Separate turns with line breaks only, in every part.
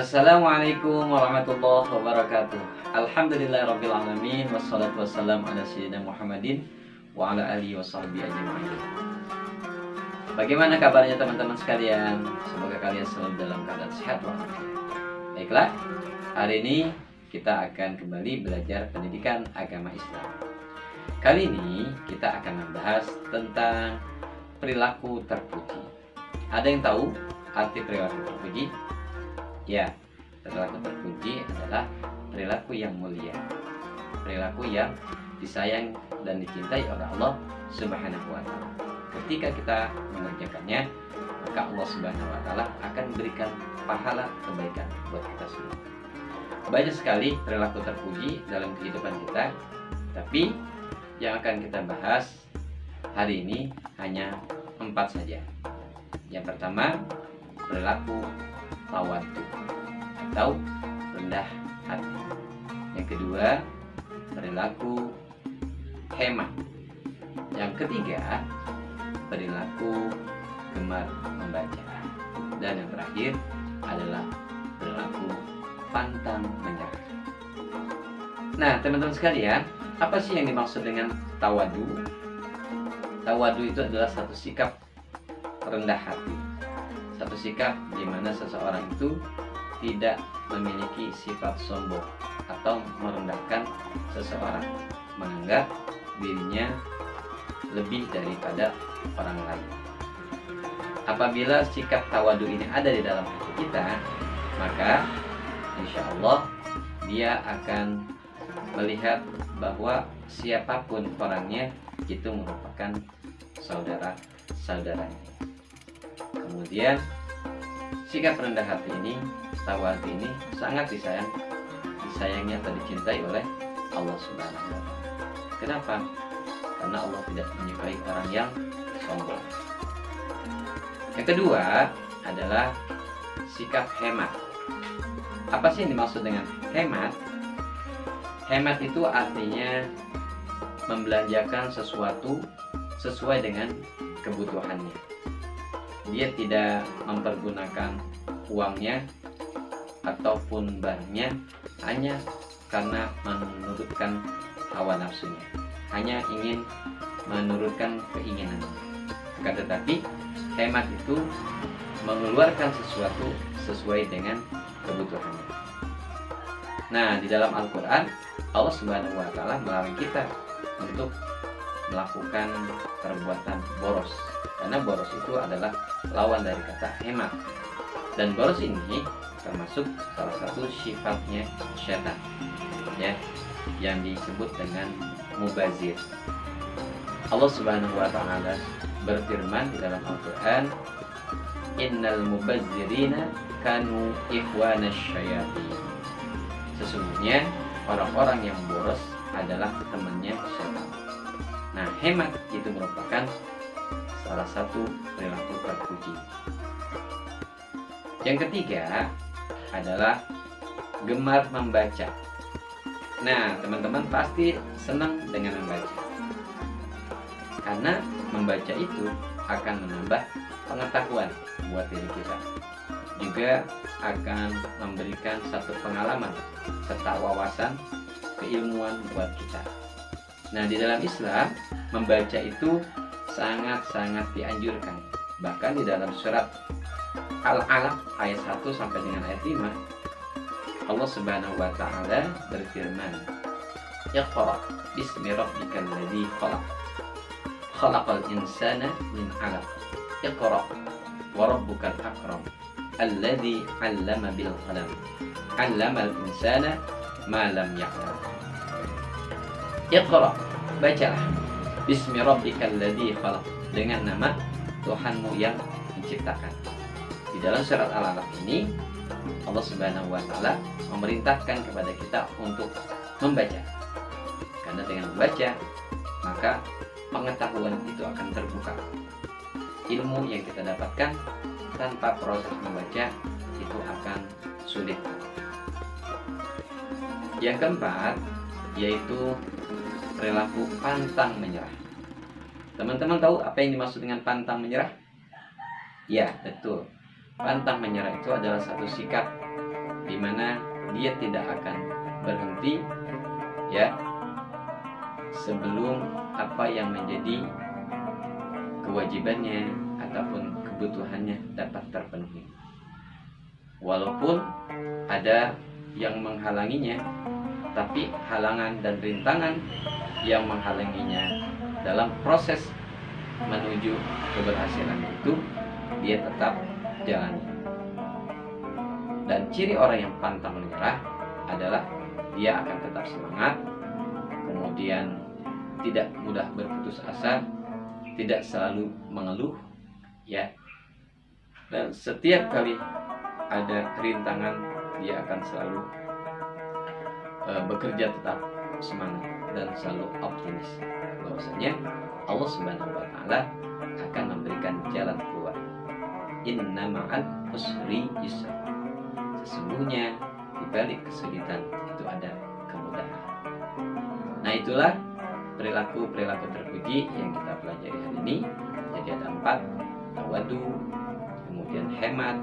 Assalamualaikum warahmatullahi wabarakatuh. Alhamdulillahirabbil alamin wassalatu wassalamu ala sayyidina Muhammadin wa ala alihi washabbihi ajmain. Bagaimana kabarnya teman-teman sekalian? Semoga kalian selalu dalam keadaan sehat walafiat. Baiklah, hari ini kita akan kembali belajar pendidikan agama Islam. Kali ini kita akan membahas tentang perilaku terpuji. Ada yang tahu arti perilaku terpuji? Ya, perilaku terpuji adalah perilaku yang mulia, perilaku yang disayang dan dicintai oleh Allah Subhanahu wa Ta'ala. Ketika kita mengerjakannya, maka Allah Subhanahu wa Ta'ala akan memberikan pahala kebaikan buat kita semua. Banyak sekali perilaku terpuji dalam kehidupan kita, tapi yang akan kita bahas hari ini hanya 4 saja. Yang pertama, perilaku tawadhu atau rendah hati. Yang kedua, perilaku hemat. Yang ketiga, perilaku gemar membaca. Dan yang terakhir adalah perilaku pantang menyerah. Nah, teman-teman sekalian, apa sih yang dimaksud dengan tawadhu? Tawadhu itu adalah satu sikap rendah hati, satu sikap di mana seseorang itu tidak memiliki sifat sombong atau merendahkan seseorang, menganggap dirinya lebih daripada orang lain. Apabila sikap tawadhu ini ada di dalam hati kita, maka insya Allah dia akan melihat bahwa siapapun orangnya itu merupakan saudara-saudaranya. Kemudian sikap rendah hati ini, tawadhu ini sangat disayangi atau dicintai oleh Allah Subhanahu wa Ta'ala. Kenapa? Karena Allah tidak menyukai orang yang sombong. Yang kedua adalah sikap hemat. Apa sih yang dimaksud dengan hemat? Hemat itu artinya membelanjakan sesuatu sesuai dengan kebutuhannya. Dia tidak mempergunakan uangnya ataupun barangnya hanya karena menurutkan hawa nafsunya, hanya ingin menurutkan keinginannya. Akan tetapi hemat itu mengeluarkan sesuatu sesuai dengan kebutuhannya. Nah, di dalam Al-Quran Allah Subhanahu wa Ta'ala melarang kita untuk melakukan perbuatan boros, karena boros itu adalah lawan dari kata hemat. Dan boros ini termasuk salah satu sifatnya syaitan, ya, yang disebut dengan mubazir. Allah Subhanahu wa Ta'ala berfirman di dalam Al-Quran, innal mubazirina kanu ikhwanas syayatin. Sesungguhnya orang-orang yang boros adalah temannya syaitan. Nah, hemat itu merupakan salah satu perilaku terpuji. Yang ketiga adalah gemar membaca. Nah, teman-teman pasti senang dengan membaca, karena membaca itu akan menambah pengetahuan buat diri kita, juga akan memberikan satu pengalaman serta wawasan keilmuan buat kita. Nah, di dalam Islam membaca itu sangat-sangat dianjurkan. Bahkan di dalam surat Al-Alaq ayat 1 sampai dengan ayat 5, Allah Subhanahu wa Ta'ala berfirman, Iqra bismi rabbikal ladzi khalaq, khalaqal insana min 'alaq, Iqra wa rabbukal akram, alladzi 'allama bil qalam, 'allamal insana ma lam ya'lam. Iqra, bacalah, bismi rabbikal ladzi khalaq, dengan nama Tuhanmu yang menciptakan. Di dalam surat Al-Alaq ini Allah Subhanahu wa Ta'ala memerintahkan kepada kita untuk membaca, karena dengan membaca maka pengetahuan itu akan terbuka. Ilmu yang kita dapatkan tanpa proses membaca itu akan sulit. Yang keempat yaitu perilaku pantang menyerah. Teman-teman tahu apa yang dimaksud dengan pantang menyerah? Ya, betul. Pantang menyerah itu adalah satu sikap di mana dia tidak akan berhenti ya sebelum apa yang menjadi kewajibannya ataupun kebutuhannya dapat terpenuhi. Walaupun ada yang menghalanginya, tapi halangan dan rintangan yang menghalanginya dalam proses menuju keberhasilan itu dia tetap jalani. Dan ciri orang yang pantang menyerah adalah dia akan tetap semangat, kemudian tidak mudah berputus asa, tidak selalu mengeluh ya. Dan setiap kali ada rintangan dia akan selalu bekerja tetap semangat dan selalu optimis bahwasanya Allah Subhanahu wa taala akan memberikan jalan keluar. Inna ma'al usri yusra. Sesungguhnya di balik kesulitan itu ada kemudahan. Nah, itulah perilaku-perilaku terpuji yang kita pelajari hari ini. Jadi ada 4: tawadu, kemudian hemat,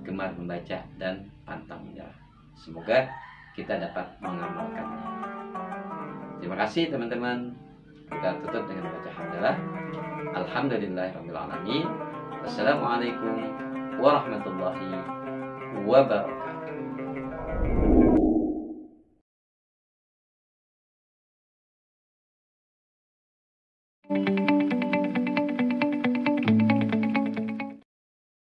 gemar membaca, dan pantang menyerah. Semoga kita dapat mengamalkannya. Terima kasih teman-teman. Kita tutup dengan baca hamdalah. Alhamdulillahirabbil alamin. Wassalamualaikum warahmatullahi wabarakatuh.